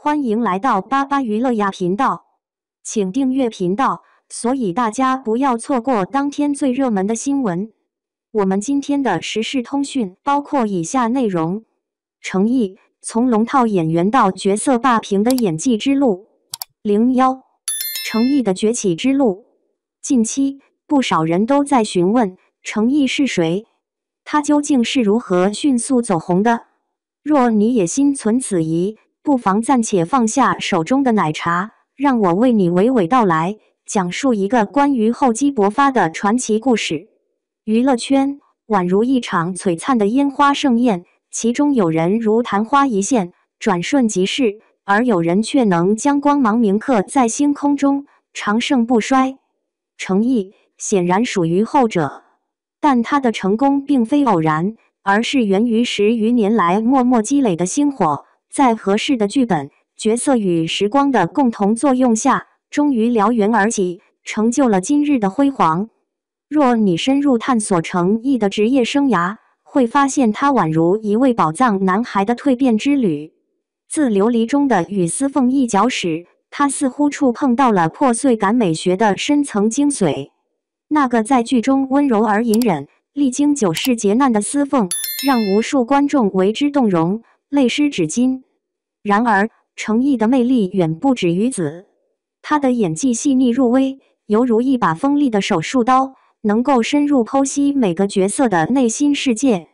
欢迎来到巴巴娱乐呀频道，请订阅频道，所以大家不要错过当天最热门的新闻。我们今天的时事通讯包括以下内容：程毅从龙套演员到角色霸屏的演技之路，01程毅的崛起之路。近期不少人都在询问程毅是谁，他究竟是如何迅速走红的？若你也心存此疑，不妨暂且放下手中的奶茶，让我为你娓娓道来，讲述一个关于厚积薄发的传奇故事。娱乐圈宛如一场璀璨的烟花盛宴，其中有人如昙花一现，转瞬即逝，而有人却能将光芒铭刻在星空中，长盛不衰。程毅显然属于后者，但他的成功并非偶然，而是源于10余年来默默积累的星火，在合适的剧本、角色与时光的共同作用下，终于燎原而起，成就了今日的辉煌。若你深入探索程毅的职业生涯，会发现他宛如一位宝藏男孩的蜕变之旅。自琉璃中的与司凤一角始，他似乎触碰到了破碎感美学的深层精髓。那个在剧中温柔而隐忍，历经9世劫难的司凤，让无数观众为之动容，泪湿纸巾。然而，程毅的魅力远不止于此。他的演技细腻入微，犹如一把锋利的手术刀，能够深入剖析每个角色的内心世界。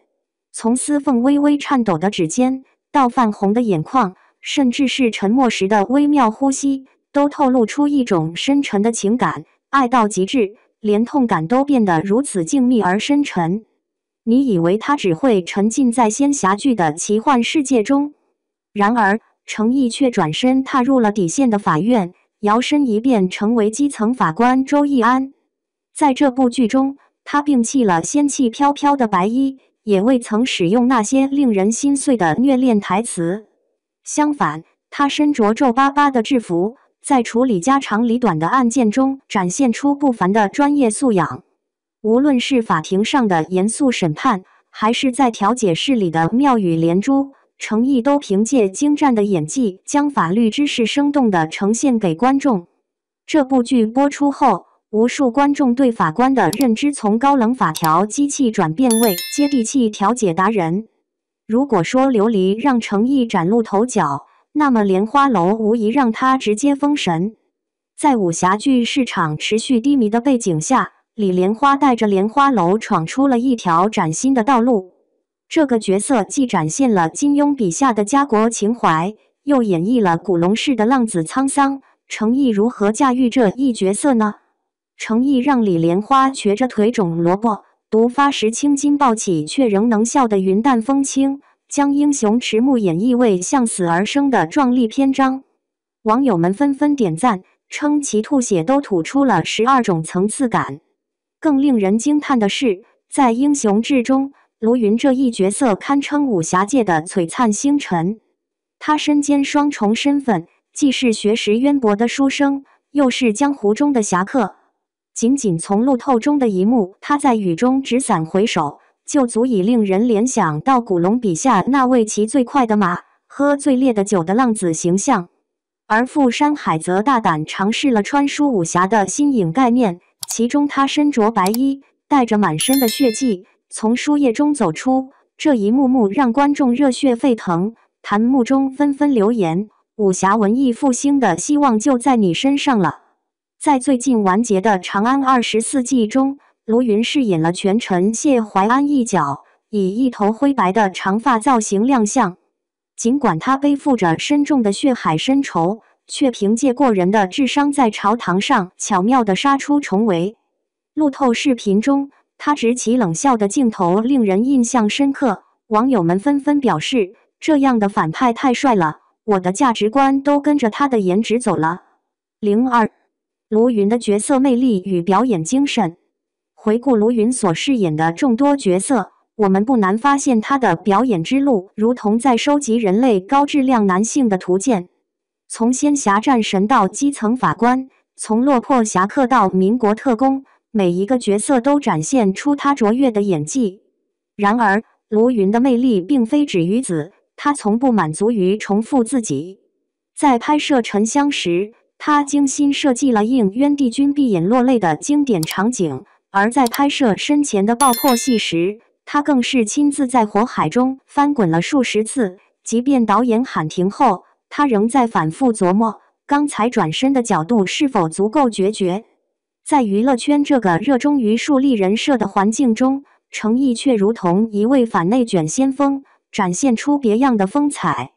从司凤微微颤抖的指尖，到泛红的眼眶，甚至是沉默时的微妙呼吸，都透露出一种深沉的情感，爱到极致，连痛感都变得如此静谧而深沉。你以为他只会沉浸在仙侠剧的奇幻世界中？然而，程毅却转身踏入了底线的法院，摇身一变成为基层法官周易安。在这部剧中，他摒弃了仙气飘飘的白衣，也未曾使用那些令人心碎的虐恋台词。相反，他身着皱巴巴的制服，在处理家长里短的案件中展现出不凡的专业素养。无论是法庭上的严肃审判，还是在调解室里的妙语连珠，程毅都凭借精湛的演技，将法律知识生动地呈现给观众。这部剧播出后，无数观众对法官的认知从高冷法条机器转变为接地气调解达人。如果说琉璃让程毅崭露头角，那么莲花楼无疑让他直接封神。在武侠剧市场持续低迷的背景下，李莲花带着莲花楼闯出了一条崭新的道路。这个角色既展现了金庸笔下的家国情怀，又演绎了古龙式的浪子沧桑。程毅如何驾驭这一角色呢？程毅让李莲花瘸着腿种萝卜，毒发时青筋暴起却仍能笑得云淡风轻，将英雄迟暮演绎为向死而生的壮丽篇章。网友们纷纷点赞，称其吐血都吐出了12种层次感。更令人惊叹的是，在英雄志中，卢云这一角色堪称武侠界的璀璨星辰。他身兼双重身份，既是学识渊博的书生，又是江湖中的侠客。仅仅从路透中的一幕，他在雨中纸伞回首，就足以令人联想到古龙笔下那位骑最快的马、喝最烈的酒的浪子形象。而傅山海则大胆尝试了穿书武侠的新颖概念，其中他身着白衣，带着满身的血迹，从书页中走出，这一幕幕让观众热血沸腾，弹幕中纷纷留言：武侠文艺复兴的希望就在你身上了。在最近完结的《长安24记》中，卢云饰演了权臣谢怀安一角，以一头灰白的长发造型亮相。尽管他背负着深重的血海深仇，却凭借过人的智商在朝堂上巧妙地杀出重围。路透视频中，他直起冷笑的镜头令人印象深刻，网友们纷纷表示，这样的反派太帅了，我的价值观都跟着他的颜值走了。02卢云的角色魅力与表演精神。回顾卢云所饰演的众多角色，我们不难发现他的表演之路如同在收集人类高质量男性的图鉴。从仙侠战神到基层法官，从落魄侠客到民国特工，每一个角色都展现出他卓越的演技。然而，卢云的魅力并非止于此，他从不满足于重复自己。在拍摄《沉香》时，他精心设计了应渊帝君闭眼落泪的经典场景；而在拍摄身前的爆破戏时，他更是亲自在火海中翻滚了数十次。即便导演喊停后，他仍在反复琢磨刚才转身的角度是否足够决绝。在娱乐圈这个热衷于树立人设的环境中，程毅却如同一位反内卷先锋，展现出别样的风采。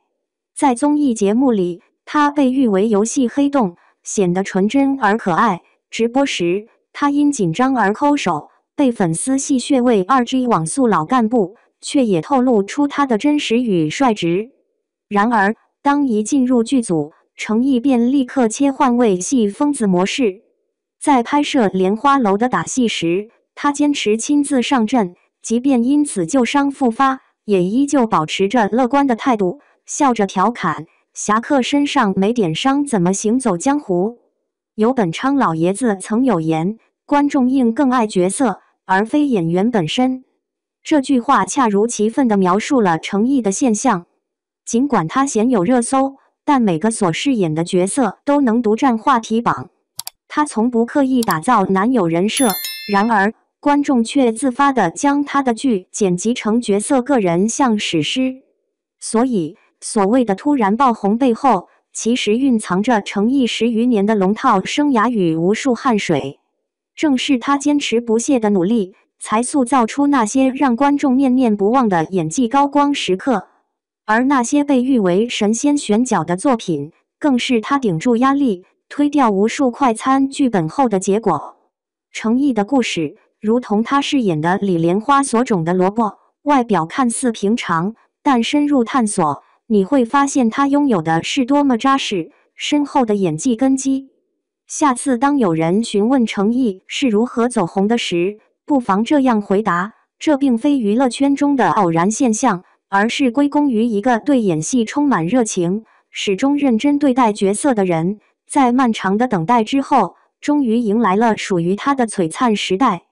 在综艺节目里，他被誉为游戏黑洞，显得纯真而可爱。直播时，他因紧张而抠手，被粉丝戏谑为2G 网速老干部，却也透露出他的真实与率直。然而，当一进入剧组，程毅便立刻切换为戏疯子模式。在拍摄莲花楼的打戏时，他坚持亲自上阵，即便因此旧伤复发，也依旧保持着乐观的态度，笑着调侃：侠客身上没点伤怎么行走江湖？游本昌老爷子曾有言：观众应更爱角色，而非演员本身。这句话恰如其分地描述了程毅的现象。尽管他鲜有热搜，但每个所饰演的角色都能独占话题榜。他从不刻意打造男友人设，然而观众却自发地将他的剧剪辑成角色个人像史诗。所以，所谓的突然爆红背后，其实蕴藏着程毅10余年的龙套生涯与无数汗水。正是他坚持不懈的努力，才塑造出那些让观众念念不忘的演技高光时刻。而那些被誉为神仙选角的作品，更是他顶住压力，推掉无数快餐剧本后的结果。程毅的故事，如同他饰演的李莲花所种的萝卜，外表看似平常，但深入探索，你会发现他拥有的是多么扎实、深厚的演技根基。下次当有人询问程毅是如何走红的时，不妨这样回答：这并非娱乐圈中的偶然现象，而是归功于一个对演戏充满热情、始终认真对待角色的人。在漫长的等待之后，终于迎来了属于他的璀璨时代。